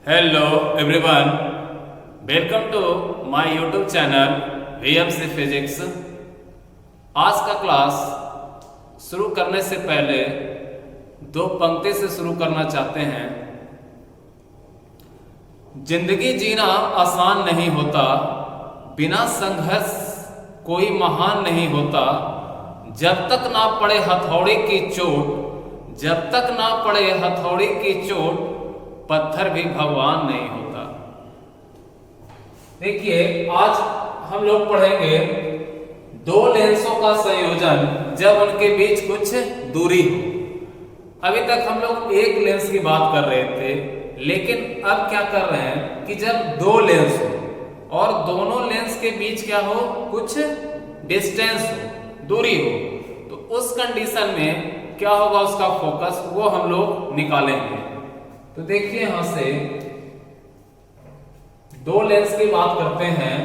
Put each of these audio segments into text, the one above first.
Hello everyone, welcome to my YouTube channel VMC physics. आज का class शुरू करने से पहले दो पंक्ति से शुरू करना चाहते हैं। जिंदगी जीना आसान नहीं होता, बिना संघर्ष कोई महान नहीं होता। जब तक ना पड़े हथौड़े की चोट, जब तक ना पड़े हथौड़े की चोट, पत्थर भी भगवान नहीं होता। देखिए, आज हम लोग पढ़ेंगे दो लेंसों का संयोजन जब उनके बीच कुछ दूरी हो। अभी तक हम लोग एक लेंस की बात कर रहे थे, लेकिन अब क्या कर रहे हैं कि जब दो लेंस हो और दोनों लेंस के बीच क्या हो, कुछ डिस्टेंस हो, दूरी हो, तो उस कंडीशन में क्या होगा, उसका फोकस वो हम लोग निकालेंगे। तो देखिए, यहां से दो लेंस की बात करते हैं,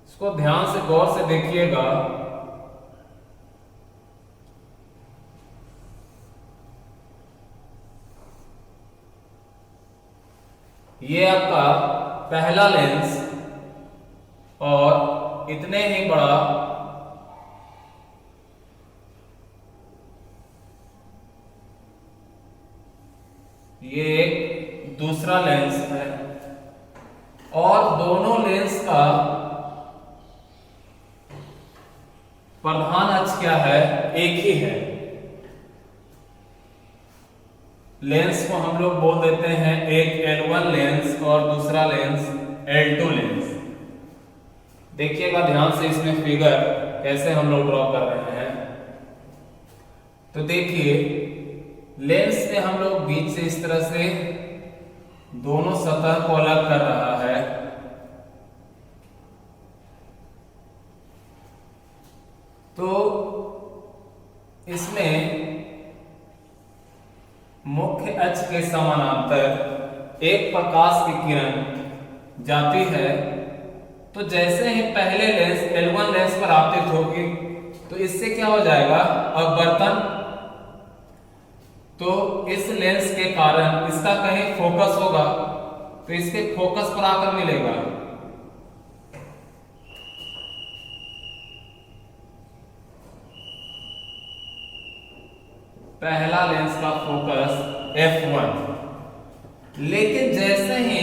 इसको ध्यान से गौर से देखिएगा। ये आपका पहला लेंस और इतने ही बड़ा ये एक दूसरा लेंस है और दोनों लेंस का प्रधान अक्ष क्या है, एक ही है। लेंस को हम लोग बोल देते हैं एक L1 लेंस और दूसरा लेंस L2 लेंस। देखिएगा ध्यान से इसमें फिगर कैसे हम लोग ड्रॉ कर रहे हैं। तो देखिए, लेंस से हम लोग बीच से इस तरह से दोनों सतह को अलग कर रहा है। तो इसमें मुख्य अक्ष के समानांतर एक प्रकाश की किरण जाती है। तो जैसे ही पहले लेंस L1 लेंस पर आपतित होगी तो इससे क्या हो जाएगा, अपवर्तन। तो इस लेंस के कारण इसका कहीं फोकस होगा तो इसके फोकस पर आकर मिलेगा। पहला लेंस का फोकस F1। लेकिन जैसे ही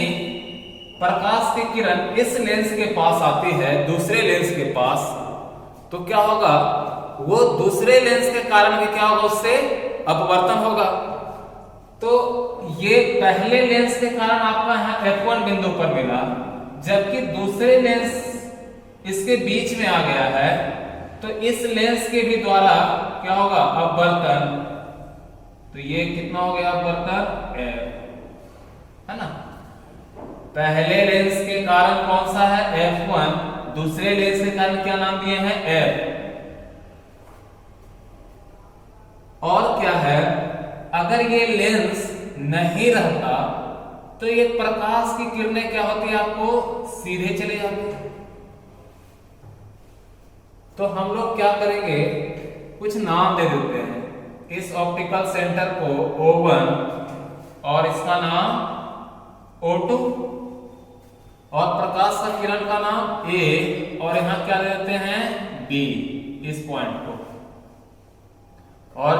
प्रकाश की किरण इस लेंस के पास आती है, दूसरे लेंस के पास, तो क्या होगा, वो दूसरे लेंस के कारण भी क्या होगा, उससे अपवर्तन होगा। तो ये पहले लेंस के कारण आपका यहाँ F1 बिंदु पर मिला, जबकि दूसरे लेंस इसके बीच में आ गया है, तो इस लेंस के भी द्वारा क्या होगा, अपवर्तन। तो ये कितना हो गया अपवर्तन, F, है ना। पहले लेंस के कारण कौन सा है, F1, दूसरे लेंस के कारण क्या नाम दिए हैं, F। और क्या है, अगर ये लेंस नहीं रहता तो ये प्रकाश की किरणें क्या होती है, आपको सीधे चले जाती। तो हम लोग क्या करेंगे, कुछ नाम दे देते हैं इस ऑप्टिकल सेंटर को O1 और इसका नाम O2 और प्रकाश का किरण का नाम A और यहां क्या दे देते हैं, B, इस पॉइंट को। और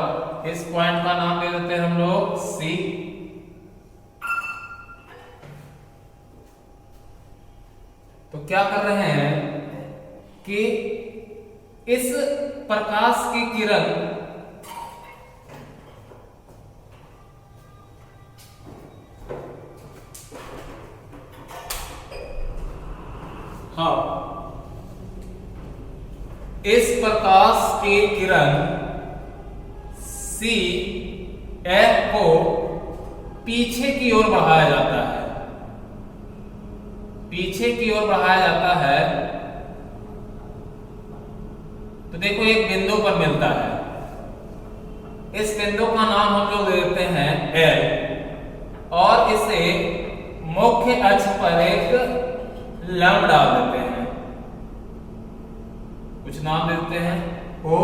इस पॉइंट का नाम दे देते हैं हम लोग C। तो क्या कर रहे हैं कि इस प्रकाश की किरण इस प्रकाश की किरण C F को पीछे की ओर बढ़ाया जाता है, पीछे की ओर बढ़ाया जाता है। तो देखो, एक बिंदु पर मिलता है, इस बिंदु का नाम हम लोग दे देते हैं L और इसे मुख्य अक्ष पर एक लंब डाल देते हैं, कुछ नाम देते हैं O।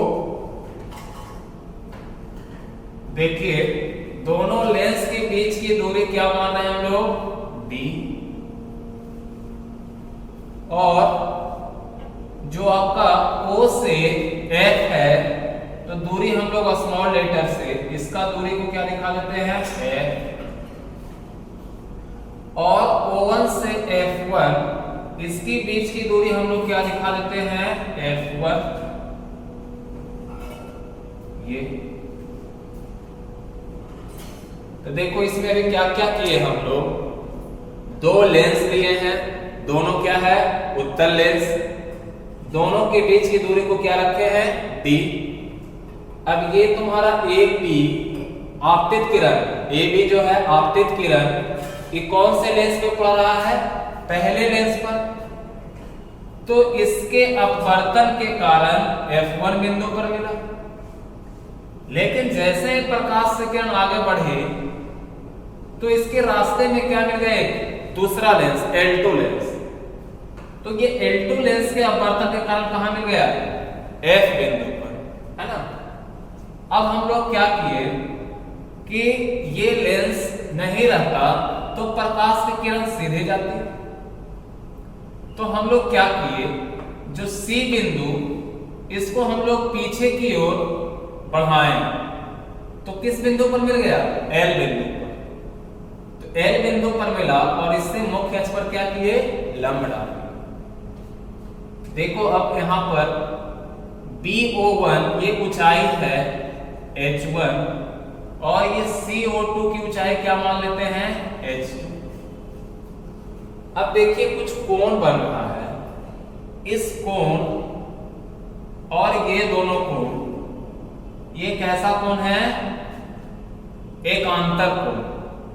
देखिए, दोनों लेंस के बीच की दूरी क्या मान रहे हैं हम लोग, d। और जो आपका O से F है तो दूरी हम लोग स्मॉल लेटर से इसका दूरी को क्या दिखा देते हैं, F। और O1 से F1 इसकी बीच की दूरी हम लोग क्या दिखा देते हैं, F1। ये तो देखो इसमें अभी क्या क्या किए हम लोग, दो लेंस लिए हैं, दोनों क्या है, उत्तल लेंस, दोनों के बीच की दूरी को क्या रखे हैं, d। अब ये तुम्हारा AB आपतित किरण, AB जो है आपतित किरण, ये कौन से लेंस पे पड़ रहा है, पहले लेंस पर। तो इसके अपवर्तन के कारण F1 बिंदु पर मिला। लेकिन जैसे प्रकाश से किरण आगे बढ़े तो इसके रास्ते में क्या मिल गया, दूसरा लेंस L2 लेंस। तो ये L2 लेंस के अपवर्तन के कारण कहां मिल गया, F बिंदु पर, है ना। अब हम लोग क्या किए कि ये लेंस नहीं रहता तो प्रकाश की किरण सीधे जाती। तो हम लोग क्या किए, जो C बिंदु इसको हम लोग पीछे की ओर बढ़ाएं तो किस बिंदु पर मिल गया, L बिंदु पर। तो L बिंदु पर मिला और इससे मुख्य अक्ष पर क्या किए, लंब डाले। देखो अब यहां पर BO1 ये ऊंचाई है H1 और ये CO2 की ऊंचाई क्या मान लेते हैं, H2। अब देखिए कुछ कोण बन रहा है, इस कोण और ये दोनों कोण, ये कैसा कोण है, एक आंतर कोण।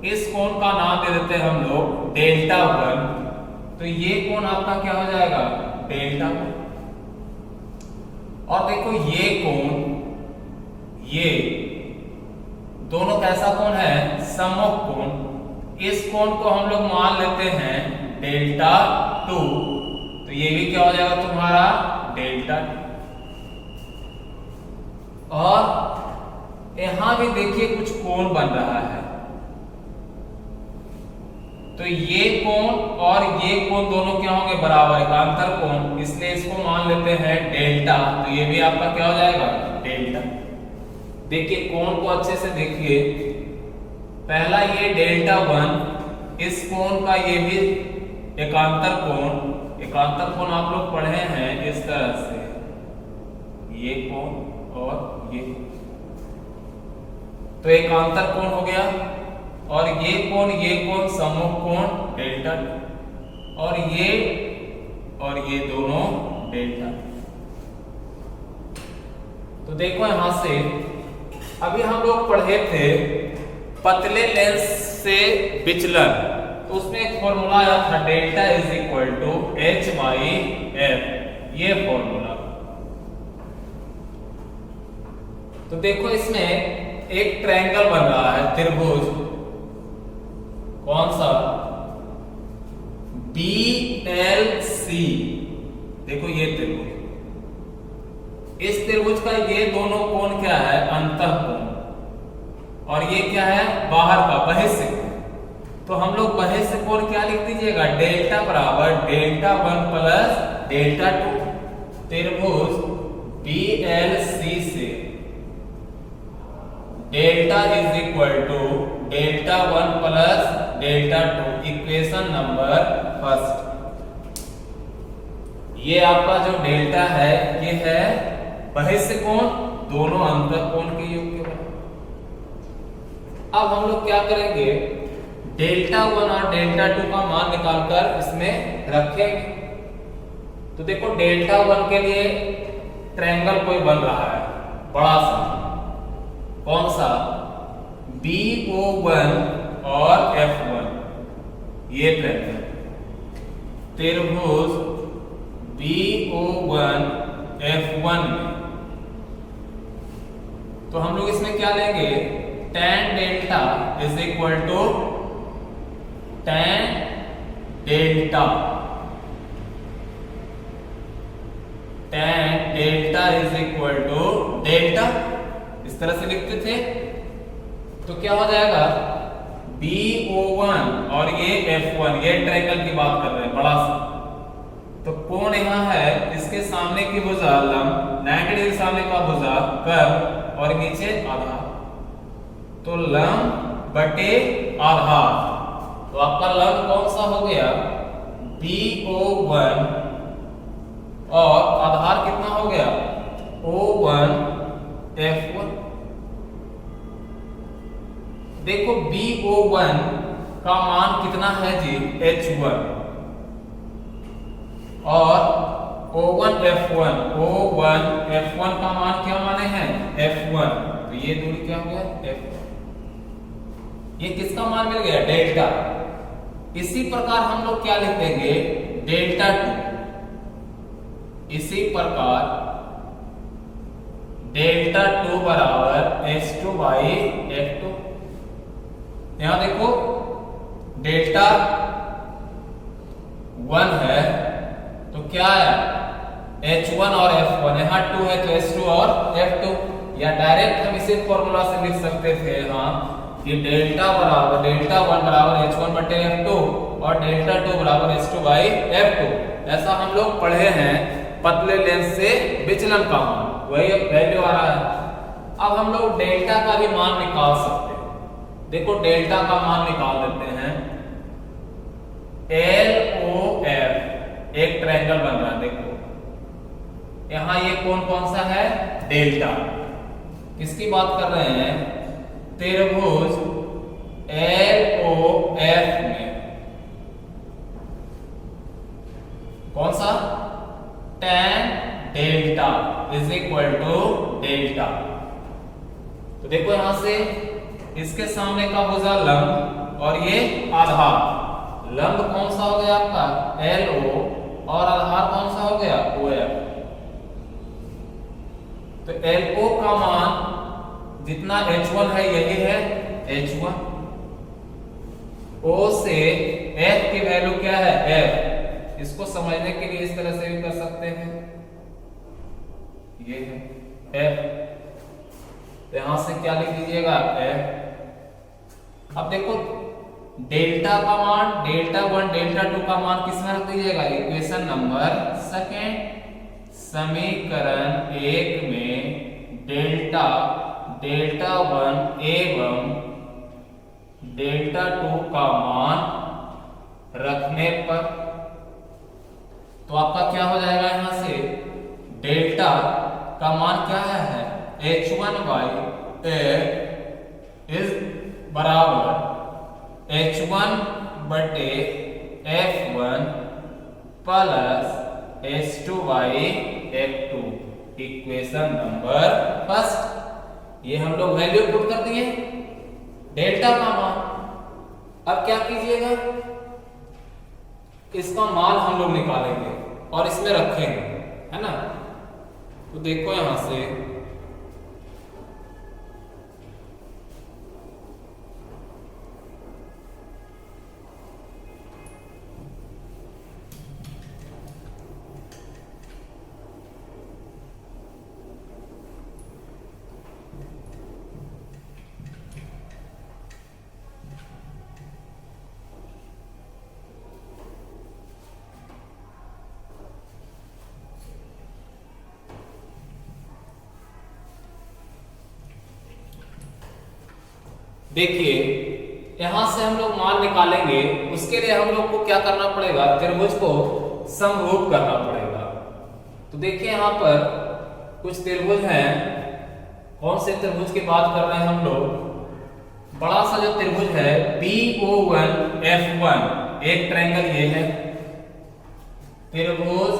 इस कोण का नाम दे देते हैं हम लोग डेल्टा1। तो ये कोण आपका क्या हो जाएगा, डेल्टा। और देखो ये कोण, ये दोनों कैसा कोण है, सम्मुख कोण। इस कोण को हम लोग मान लेते हैं डेल्टा2। तो ये भी क्या हो जाएगा तुम्हारा, डेल्टा2। और यहां भी देखिए कुछ कोण बन रहा है। तो ये कोण और ये कोण दोनों क्या होंगे, बराबर, एक आंतर कोण, इसलिए इसको मान लेते हैं डेल्टा। तो ये भी आपका क्या हो जाएगा, डेल्टा। देखिए कोण को अच्छे से देखिए, पहला ये डेल्टा1, इस कोण का ये भी एकांतर कोण, एकांतर कोण आप लोग पढ़े हैं इस तरह से, ये कोण और ये, तो एकांतर कोण हो गया। और ये कोण सम्मुख कोण डेल्टा, और ये दोनों डेल्टा। तो देखो यहां से अभी हम लोग पढ़े थे पतले लेंस से विचलन, तो उसमें एक फॉर्मूला आया था delta is equal to H/F, ये फॉर्मूला। तो देखो इसमें एक ट्रायंगल बन रहा है, त्रिभुज, कौन सा, BLC। देखो ये त्रिभुज, इस त्रिभुज का ये दोनों कोण क्या है, अंतःकोण, और ये क्या है, बाहर का बहिष्य कोण। तो हम लोग बहिष्य कोण क्या लिख दीजिएगा, डेल्टा बराबर डेल्टा1 प्लस डेल्टा2। त्रिभुज BLC से delta is equal to delta one plus delta two, equation number first. ये आपका जो डेल्टा है ये है बहिष्य कोण, दोनों अंतर कोण के योग के बराबर। अब हम लोग क्या करेंगे, डेल्टा1 और डेल्टा2 का मान निकालकर इसमें रखेंगे। तो देखो डेल्टा1 के लिए ट्रायंगल कोई बन रहा है बड़ा सा, कौन सा, BO1 और F1, ये ट्रायंगल, त्रिभुज BO1 F1 में। तो हम लोग इसमें क्या लेंगे, tan delta is equal to tan delta, tan delta is equal to delta, इस तरह से लिखते थे। तो क्या हो जाएगा BO1 और ये F1, ये ट्रायंगल की बात कर रहे हैं बड़ा सा। तो कोण यहाँ है, इसके सामने की भुजा लंब 90 डिग्री सामने का भुजा कर्व और नीचे आधार, तो लंब बटे आधार। तो आपका लंब कौन सा हो गया BO1 और आधार कितना हो गया O1 F1। देखो BO1 का मान कितना है जी H1 और O1 F1 का मान क्या माने हैं F1। तो ये दूरी क्या हो गया F1। ये किसका मान मिल गया डेल्टा। इसी प्रकार हम लोग क्या लिख देंगे डेल्टा 2। इसी प्रकार डेल्टा 2 बराबर H2 बाई F2। यहां देखो डेल्टा 1 है तो क्या है H1 और F1, यहां 2 है तो H2 और F2। या डायरेक्ट हम इसे फॉर्मूला से लिख सकते थे यहां कि डेल्टा 1 बराबर H1 बटे F2 और डेल्टा 2 बराबर H2 बाई F2। ऐसा हम लोग पढ़े हैं पतले लेंस से विचलन का मान, वही वैल्यू आ रहा है। अब हम लोग डेल्टा का भी मान निकाल सकते हैं। देखो डेल्टा का मान निकाल देते हैं। LOF एक ट्रायंगल बन रहा है, देखो यहां ये कौन सा है डेल्टा। किसकी बात कर रहे हैं त्रिभुज LOF में कौन सा tan delta is equal to delta. तो देखो यहां से इसके सामने का भुजा लंब और ये आधार। लंब कौन सा हो गया आपका LO और आधार कौन सा हो गया OF। तो LO का मान जितना H1 है यही है H1। O से F की वैल्यू क्या है F। इसको समझने के लिए इस तरह से भी कर सकते हैं, ये है F। तो यहां से क्या लिख दीजिएगा F। अब देखो डेल्टा का मान डेल्टा 1 डेल्टा 2 का मान किसमें रख दीजिएगा इक्वेशन नंबर 2 समीकरण 1 में डेल्टा 1 एवं डेल्टा 2 का मान रखने पर तो आपका क्या हो जाएगा यहां से डेल्टा का मान क्या है H1 बाई F इज बराबर H1 बटे F1 plus H2 by F2 equation number 1। ये हम लोग वैल्यू पुट कर दिए डेल्टा का मान। अब क्या कीजिएगा इसका मान हम लोग निकालेंगे और इसमें रखेंगे, है ना। तो देखो यहां से देखिए यहां से हम लोग मान निकालेंगे। उसके लिए हम लोग को क्या करना पड़ेगा त्रिभुज को समरूप करना पड़ेगा। तो देखिए यहां पर कुछ त्रिभुज हैं। कौन से त्रिभुज की बात कर रहे हैं हम लोग। बड़ा सा जो त्रिभुज है BO1 F1 एक ट्रायंगल ये है त्रिभुज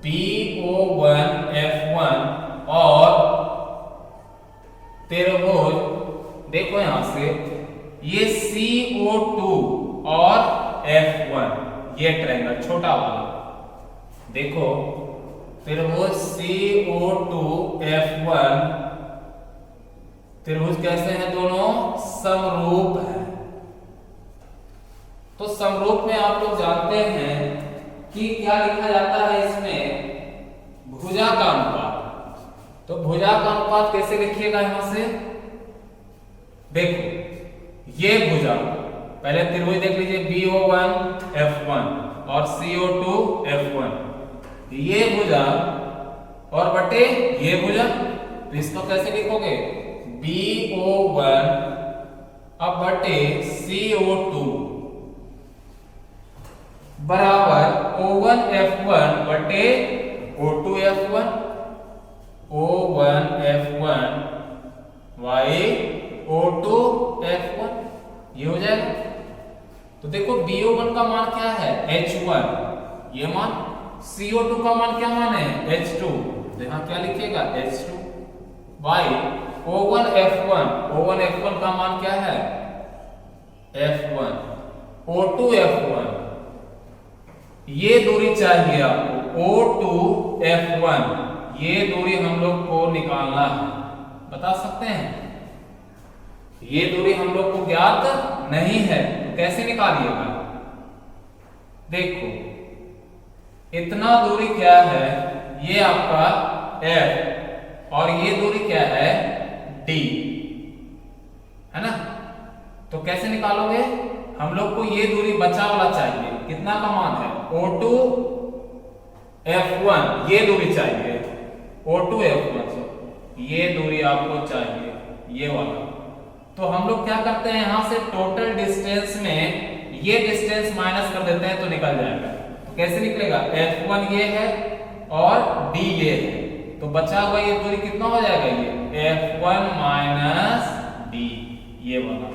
BO1 F1 और त्रिभुज देखो यहां से ये CO2 और F1 ये ट्रायंगल छोटा वाला देखो त्रिभुज CO2 F1 त्रिभुज कैसे हैं दोनों समरूप है। तो समरूप में आप लोग जानते हैं कि क्या लिखा जाता है इसमें भुजा का अनुपात। तो भुजा का अनुपात कैसे लिखिएगा यहां से देखो ये भुजा, पहले त्रिभुज देख लीजिए BO1 F1 और CO2 F1, ये भुजा और बटे ये भुजा, तो इसको कैसे लिखोगे BO1 अब बटे CO2 बराबर O1 F1 बटे O2 F1, O1 F1 y O2 F1, ये हो जाएगा। तो देखो BO1 का मान क्या है H1, ये मान, CO2 का मान क्या मान है H2, तो यहां क्या लिखिएगा H2 y O1 F1 का मान क्या है F1, O2 F1, ये दूरी चाहिए आपको O2 F1, ये दूरी हम लोग को निकालना है, बता सकते हैं? ये दूरी हम लोग को ज्ञात नहीं है, तो कैसे निकालिएगा? देखो इतना दूरी क्या है, ये आपका F और ये दूरी क्या है D, है ना? तो कैसे निकालोगे? हम लोग को ये दूरी बचा वाला चाहिए, कितना का मान है O2 F1, ये दूरी चाहिए O2 F1, ये दूरी आपको चाहिए, ये वाला। तो हम लोग क्या करते हैं, यहां से टोटल डिस्टेंस में ये डिस्टेंस माइनस कर देते हैं तो निकल जाएगा। तो कैसे निकलेगा, F1 ये है और D ये है, तो बचा हुआ ये दूरी कितना हो जाएगा, ये F1 माइनस D, ये वाला।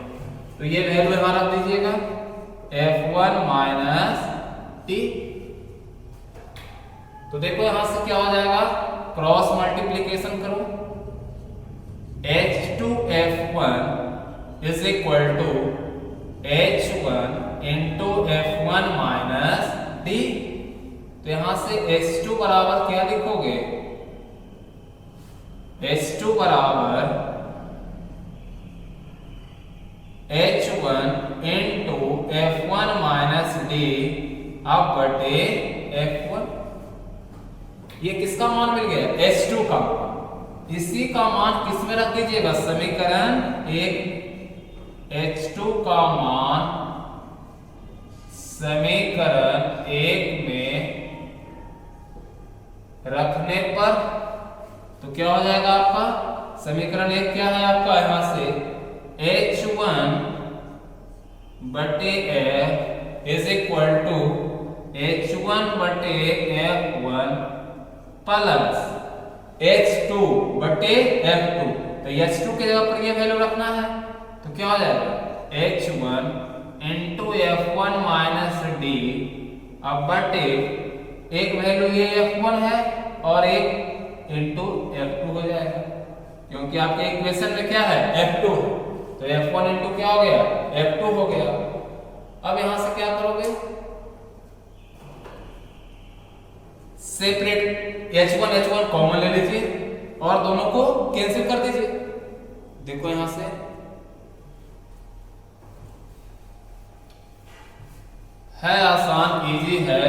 तो ये वैल्यू यहां रख दीजिएगा F1 माइनस D। तो देखो यहां से क्या हो जाएगा, क्रॉस मल्टीप्लीकेशन करो, H2F1 is equal to H1 into F1 minus D। तो यहां से H2 बराबर क्या लिखोगे, H2 बराबर H1 into F1 minus D अब बटे F1। ये किसका मान मिल गया, H2 का। इसी का मान किस में रख दीजिएगा, समीकरण 1, H2 का मान समीकरण 1 में रखने पर तो क्या हो जाएगा आपका, समीकरण 1 क्या है आपका, यहां से H1 बटे F is equal to H1 बटे F1 प्लस H2 बटे F2। तो H2 के जगह पर ये वैल्यू रखना है, तो क्या हो जाएगा H1 into F1 minus D अब बटे एक वैल्यू ये F1 है और एक इंटू F2 हो जाएगा, क्योंकि आपके इक्वेशन में क्या है F2, तो F1 इंटू क्या हो गया F2 हो गया। अब यहां से क्या करोगे, सेपरेट H1 कॉमन ले लीजिए और दोनों को कैंसिल कर दीजिए। देखो यहां से है आसान, इजी है,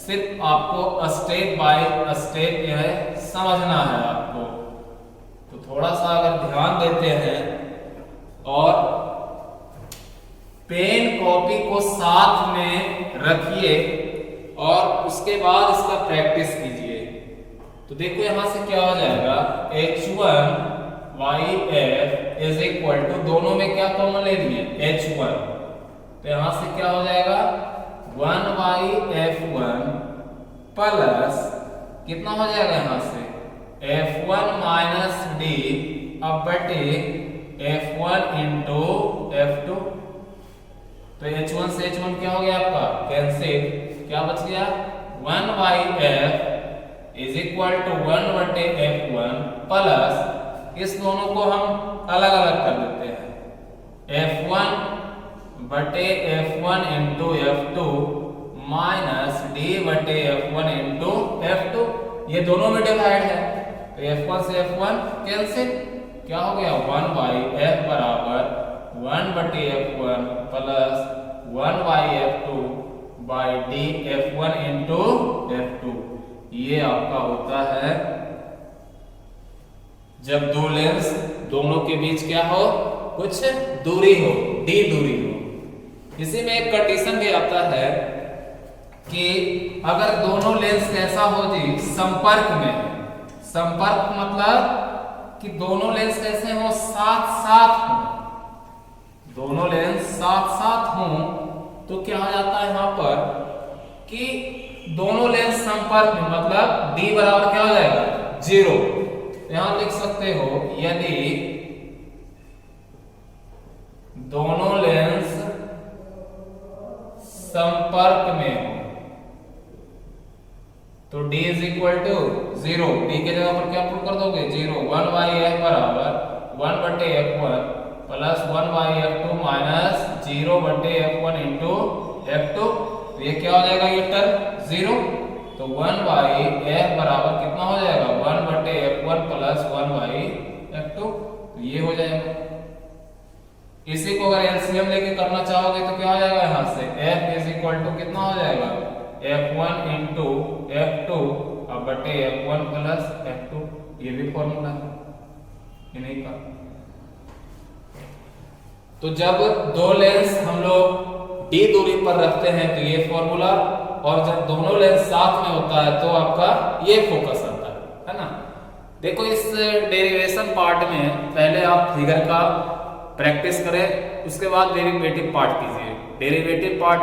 सिर्फ आपको स्टेप बाय स्टेप यह समझना है आपको। तो थोड़ा सा अगर ध्यान देते हैं और पेन कॉपी को साथ में रखिए और उसके बाद इसका प्रैक्टिस कीजिए, तो देखो यहां से क्या हो जाएगा, H1YF इज इक्वल टू, दोनों में क्या कॉमन ले लिए H1, तो यहां से क्या हो जाएगा 1/F1 प्लस कितना हो जाएगा यहां से F1 माइनस D अब बटे F1 इंटू F2। तो H1 से H1 क्या हो गया आपका कैंसिल, क्या बच गया 1/F इज इक्वल टू 1 बटे F1 प्लस इस दोनों को हम अलग अलग कर देते हैं F1 बटे F1 into F2 minus D बटे F1 इंटू F2, ये दोनों में डिवाइड है, तो F1 से F1 कैंसिल, क्या हो गया 1/F बराबर 1 बटे F1 plus 1/F2 by D F1 into F2। ये आपका होता है जब दो लेंस दोनों के बीच क्या हो, कुछ दूरी हो, d दूरी हो। इसी में एक कंडीशन भी आता है कि अगर दोनों लेंस कैसा हो जी, संपर्क में, संपर्क मतलब कि दोनों लेंस कैसे हो, साथ साथ हो, दोनों लेंस साथ साथ हो, तो क्या हो जाता है यहां पर कि दोनों लेंस संपर्क में, मतलब d बराबर क्या हो जाएगा, 0। यहां लिख सकते हो यदि दोनों लेंस संपर्क में हो तो d is equal to 0। d के जगह पर क्या पुट कर दोगे, 0। 1/f बराबर 1/f1 plus 1/f2 minus 0/f1 into f2। तो ये क्या हो जाएगा, ये टर्म 0। तो 1/f बराबर कितना हो जाएगा, 1/f1 प्लस 1/f2। तो ये हो जाएगा। इसी को अगर एलसीएम लेके करना चाहोगे तो क्या हो जाएगा, यहां से f इज इक्वल टू कितना हो जाएगा, f1 इंटू f2 अब बटे f1 प्लस f2। ये भी फॉर्मूला है इन्हीं का। तो जब दो लेंस हम लोग d दूरी पर रखते हैं तो ये फॉर्मूला, और जब दोनों लेंस साथ में होता है तो आपका ये फोकस आता है ना। देखो इस डेरिवेशन पार्ट में पहले आप फिगर का प्रैक्टिस करें, उसके बाद डेरिवेटिव पार्ट कीजिए। Derivative part